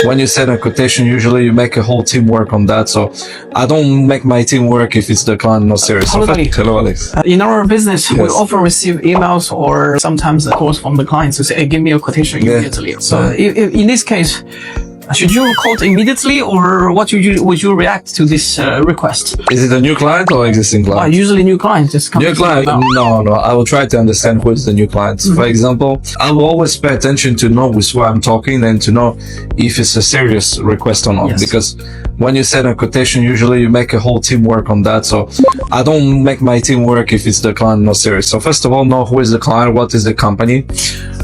when you send a quotation, usually you make a whole team work on that. So I don't make my team work if it's the client not serious. Hello, Alex. In our business, we often receive emails or sometimes calls from the clients to say, hey, give me a quotation immediately. So if, in this case, should you quote immediately, or what would you react to this request? Is it a new client or existing client? Usually new client. Just new client? No. I will try to understand who is the new client. For example, I will always pay attention to know with who I'm talking and to know if it's a serious request or not. Because when you send a quotation, usually you make a whole team work on that. So I don't make my team work if it's the client not serious. So first of all, know who is the client, what is the company,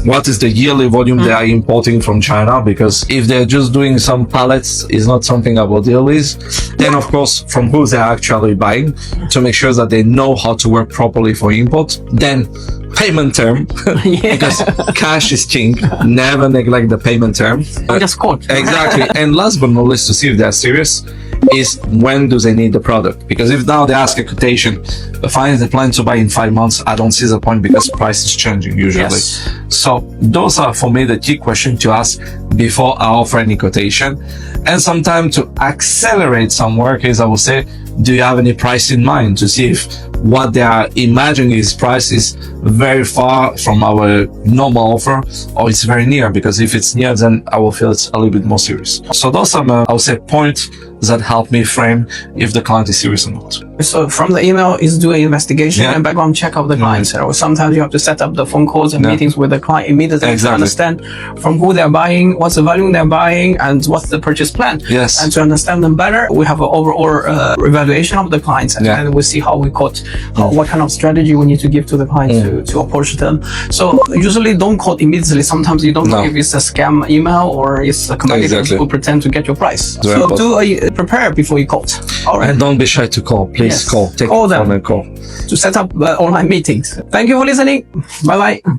what is the yearly volume they are importing from China, because if they're just doing some pallets, is not something I will deal with. Then of course, from who they're actually buying, to make sure that they know how to work properly for import. Then payment term, because cash is king. Never neglect the payment term. Just quote. Exactly. And last but not least, to see if they're serious, is when do they need the product? Because if now they ask a quotation, but finally they plan to buy in 5 months, I don't see the point because price is changing usually. So those are for me the key questions to ask before I offer any quotation. And sometimes to accelerate some work is, I would say, do you have any price in mind, to see if what they are imagining is price is very far from our normal offer or it's very near, because if it's near, then I will feel it's a little bit more serious. So those are, I would say, points that help me frame if the client is serious or not. So from the email is do an investigation and background check of the client. So sometimes you have to set up the phone calls and meetings with the client immediately to understand from who they're buying, what's the volume they're buying, and what's the purchase plan. And to understand them better, we have an overall evaluation of the clients, and we see how we quote, what kind of strategy we need to give to the client to approach them. So usually don't quote immediately. Sometimes you don't know if it's a scam email or it's a competitor who pretend to get your price. So prepare before you quote. All right. And don't be shy to call. Please call. Take call them and call to set up online meetings. Thank you for listening. Bye bye.